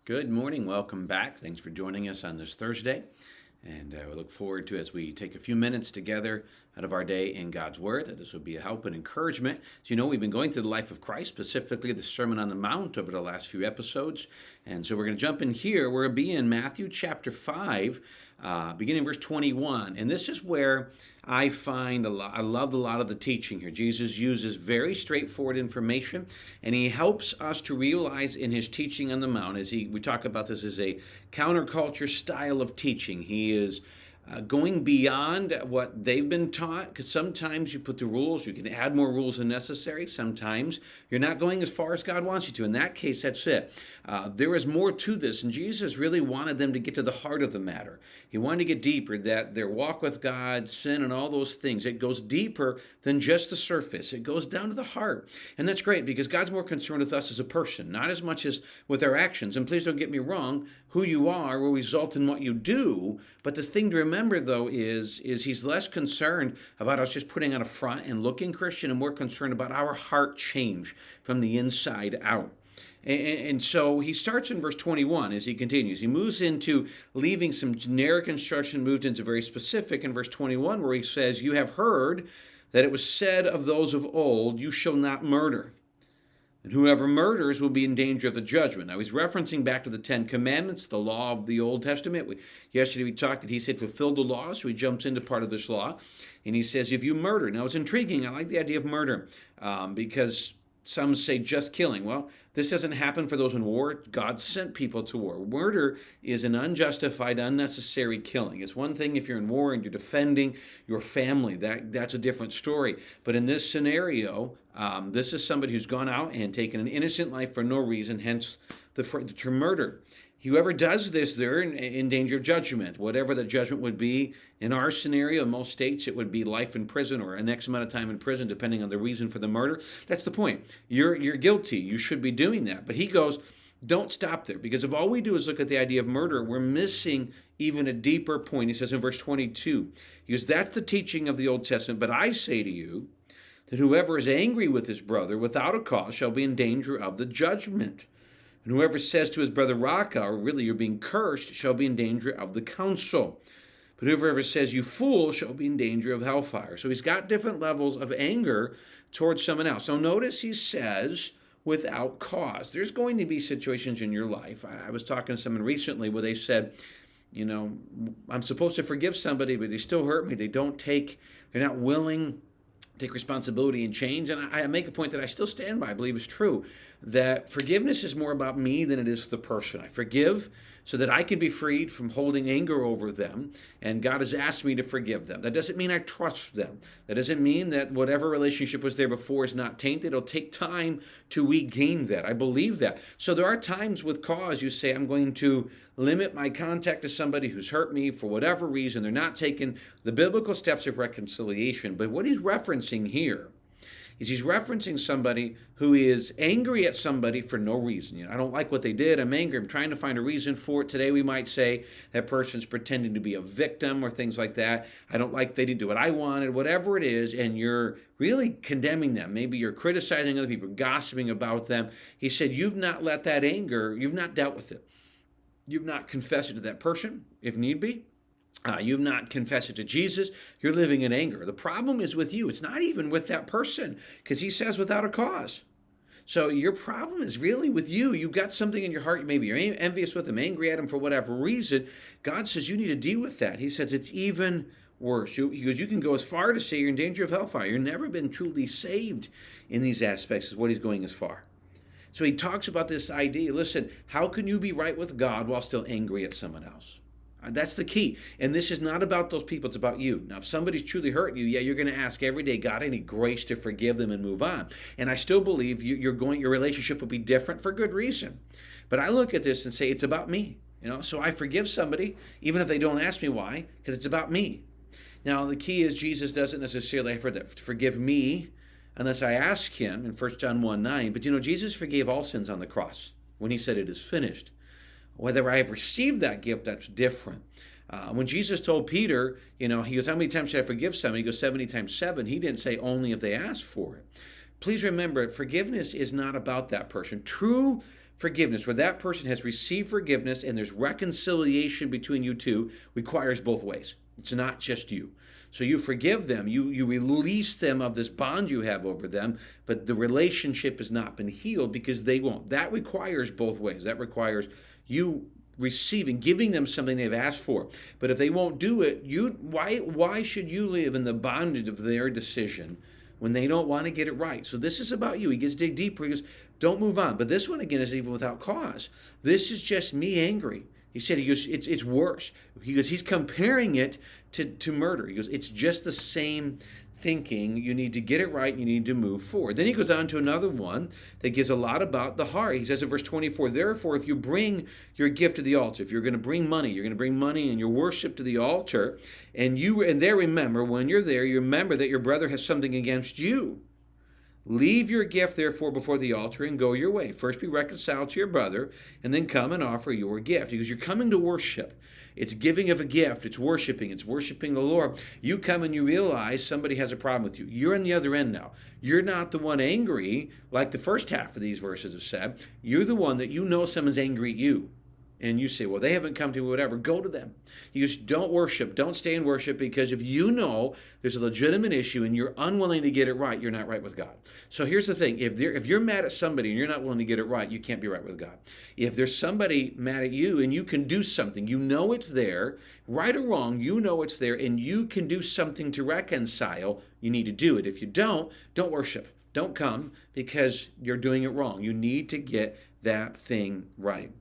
Good morning. Welcome back. Thanks for joining us on this Thursday. And we look forward to as we take a few minutes together out of our day in God's Word, that this will be a help and encouragement. As you know, we've been going through the life of Christ, specifically the Sermon on the Mount over the last few episodes. And so we're going to jump in here. We're going to be in Matthew chapter 5, beginning verse 21. And this is where I find I love a lot of the teaching here. Jesus uses very straightforward information, and he helps us to realize in his teaching on the Mount, we talk about this as a counterculture style of teaching. He is going beyond what they've been taught, because sometimes you put the rules, you can add more rules than necessary. Sometimes you're not going as far as God wants you to. In that case, that's it. There is more to this, and Jesus really wanted them to get to the heart of the matter. He wanted to get deeper, that their walk with God, sin, and all those things, it goes deeper than just the surface. It goes down to the heart. And that's great, because God's more concerned with us as a person, not as much as with our actions. And please don't get me wrong, who you are will result in what you do. But the thing to remember, though, is he's less concerned about us just putting on a front and looking Christian, and more concerned about our heart change from the inside out. And so he starts in verse 21 as he continues. He moves into leaving some generic instruction, moved into very specific in verse 21, where he says, "You have heard that it was said of those of old, 'You shall not murder.' And whoever murders will be in danger of the judgment." Now, he's referencing back to the Ten Commandments, the law of the Old Testament. Yesterday we talked that he said fulfill the law, so he jumps into part of this law. And he says, if you murder. Now, it's intriguing. I like the idea of murder because some say just killing. Well, this doesn't happen for those in war. God sent people to war. Murder is an unjustified, unnecessary killing. It's one thing if you're in war and you're defending your family. That's a different story. But in this scenario, this is somebody who's gone out and taken an innocent life for no reason, hence the term murder. Whoever does this, they're in danger of judgment, whatever the judgment would be. In our scenario, in most states, it would be life in prison or an X amount of time in prison, depending on the reason for the murder. That's the point. You're guilty. You should be doing that. But he goes, don't stop there, because if all we do is look at the idea of murder, we're missing even a deeper point. He says in verse 22, he goes, that's the teaching of the Old Testament, but I say to you that whoever is angry with his brother without a cause shall be in danger of the judgment. And whoever says to his brother, Raka, or really you're being cursed, shall be in danger of the council. But whoever says, you fool, shall be in danger of hellfire. So he's got different levels of anger towards someone else. So notice he says, without cause. There's going to be situations in your life. I was talking to someone recently where they said, I'm supposed to forgive somebody, but they still hurt me. They're not willing to take responsibility and change. And I make a point that I still stand by, I believe is true, that forgiveness is more about me than it is the person. I forgive so that I can be freed from holding anger over them, and God has asked me to forgive them. That doesn't mean I trust them. That doesn't mean that whatever relationship was there before is not tainted. It'll take time to regain that. I believe that. So there are times with cause you say, I'm going to limit my contact to somebody who's hurt me for whatever reason. They're not taking the biblical steps of reconciliation. But what he's referencing here is he's referencing somebody who is angry at somebody for no reason. I don't like what they did. I'm angry. I'm trying to find a reason for it. Today we might say that person's pretending to be a victim or things like that. I don't like they didn't do what I wanted, whatever it is, and you're really condemning them. Maybe you're criticizing other people, gossiping about them. He said, you've not let that anger, you've not dealt with it. You've not confessed it to that person, if need be. You've not confessed it to Jesus. You're living in anger. The problem is with you. It's not even with that person, because he says without a cause. So your problem is really with you. You've got something in your heart. Maybe you're envious with him, angry at him for whatever reason. God says you need to deal with that. He says it's even worse. He goes, you can go as far to say you're in danger of hellfire. You've never been truly saved in these aspects, is what he's going as far. So he talks about this idea. Listen, how can you be right with God while still angry at someone else? That's the key. And this is not about those people. It's about you. Now, if somebody's truly hurt you, you're going to ask every day, God, I need grace to forgive them and move on. And I still believe your relationship will be different for good reason. But I look at this and say, it's about me. So I forgive somebody, even if they don't ask me why, because it's about me. Now, the key is Jesus doesn't necessarily forgive me unless I ask him in 1 John 1:9. But Jesus forgave all sins on the cross when he said it is finished. Whether I have received that gift, that's different. When Jesus told Peter, he goes, how many times should I forgive somebody? He goes, 70 times 7. He didn't say only if they ask for it. Please remember, forgiveness is not about that person. True forgiveness, where that person has received forgiveness and there's reconciliation between you two, requires both ways. It's not just you. So you forgive them, you release them of this bond you have over them, but the relationship has not been healed because they won't. That requires both ways. That requires you receiving, giving them something they've asked for. But if they won't do it, why should you live in the bondage of their decision when they don't want to get it right? So this is about you. He gets dig deeper. He goes, don't move on. But this one again is even without cause. This is just me angry. He said, it's worse. He goes, he's comparing it to murder. He goes, it's just the same thinking. You need to get it right. You need to move forward. Then he goes on to another one that gives a lot about the heart. He says in verse 24, therefore, if you bring your gift to the altar, if you're going to bring money, you're going to bring money and your worship to the altar, and there remember, when you're there, you remember that your brother has something against you. Leave your gift, therefore, before the altar and go your way. First be reconciled to your brother, and then come and offer your gift. Because you're coming to worship. It's giving of a gift. It's worshiping the Lord. You come and you realize somebody has a problem with you. You're on the other end now. You're not the one angry, like the first half of these verses have said. You're the one that you know someone's angry at you. And you say, well, they haven't come to whatever. Go to them. He goes, don't worship. Don't stay in worship, because if you know there's a legitimate issue and you're unwilling to get it right, you're not right with God. So here's the thing. If you're mad at somebody and you're not willing to get it right, you can't be right with God. If there's somebody mad at you and you can do something, you know it's there, right or wrong, you know it's there, and you can do something to reconcile, you need to do it. If you don't worship. Don't come, because you're doing it wrong. You need to get that thing right.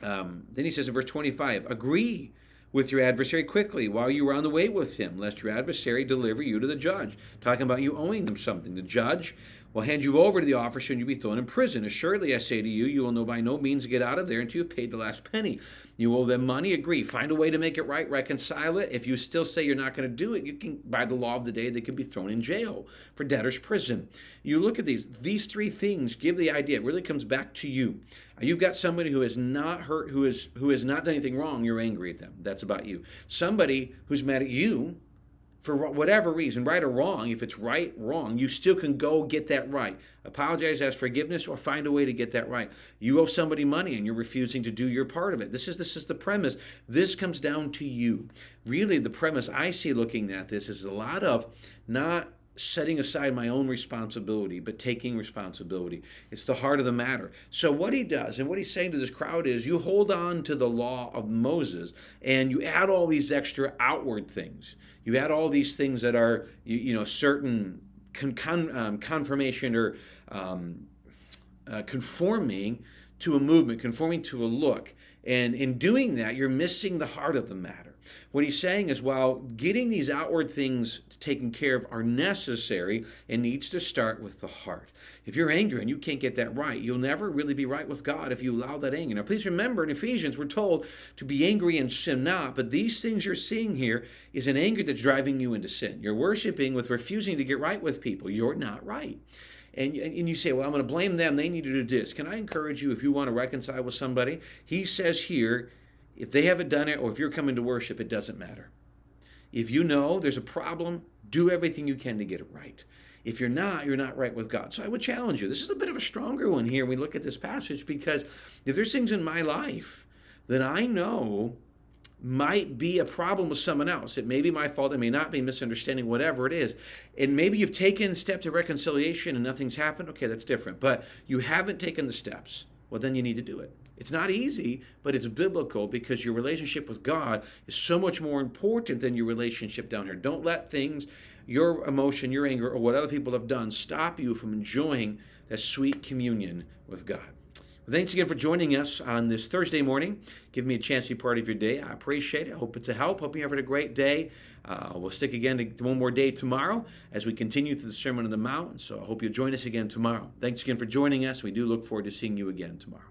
Then he says in verse 25, agree with your adversary quickly while you are on the way with him, lest your adversary deliver you to the judge. Talking about you owing them something. The judge will hand you over to the officer and you'll be thrown in prison. Assuredly, I say to you, you will know by no means get out of there until you've paid the last penny. You owe them money, agree. Find a way to make it right, reconcile it. If you still say you're not going to do it, you can, by the law of the day, they could be thrown in jail for debtor's prison. You look at these three things give the idea. It really comes back to you. You've got somebody who has not hurt, who has not done anything wrong. You're angry at them. That's about you. Somebody who's mad at you for whatever reason, right or wrong. If it's right, wrong, you still can go get that right. Apologize, ask forgiveness, or find a way to get that right. You owe somebody money and you're refusing to do your part of it. This is the premise. This comes down to you. Really, the premise I see looking at this is a lot of not setting aside my own responsibility, but taking responsibility. It's the heart of the matter. So what he does, and what he's saying to this crowd is, you hold on to the law of Moses, and you add all these extra outward things. You add all these things that are, certain confirmation or conforming to a movement, conforming to a look. And in doing that, you're missing the heart of the matter. What he's saying is, while getting these outward things taken care of are necessary, it needs to start with the heart. If you're angry and you can't get that right, you'll never really be right with God if you allow that anger. Now, please remember, in Ephesians, we're told to be angry and sin not, but these things you're seeing here is an anger that's driving you into sin. You're worshiping with refusing to get right with people. You're not right. And you say, well, I'm going to blame them. They need to do this. Can I encourage you, if you want to reconcile with somebody? He says here, if they haven't done it, or if you're coming to worship, it doesn't matter. If you know there's a problem, do everything you can to get it right. If you're not right with God. So I would challenge you. This is a bit of a stronger one here when we look at this passage, because if there's things in my life that I know might be a problem with someone else, it may be my fault, it may not be, misunderstanding, whatever it is, and maybe you've taken steps of reconciliation and nothing's happened, okay, that's different. But you haven't taken the steps, well, then you need to do it. It's not easy, but it's biblical, because your relationship with God is so much more important than your relationship down here. Don't let things, your emotion, your anger, or what other people have done stop you from enjoying that sweet communion with God. Well, thanks again for joining us on this Thursday morning. Give me a chance to be part of your day. I appreciate it. I hope it's a help. Hope you're having a great day. We'll stick again to one more day tomorrow as we continue through the Sermon on the Mount. So I hope you'll join us again tomorrow. Thanks again for joining us. We do look forward to seeing you again tomorrow.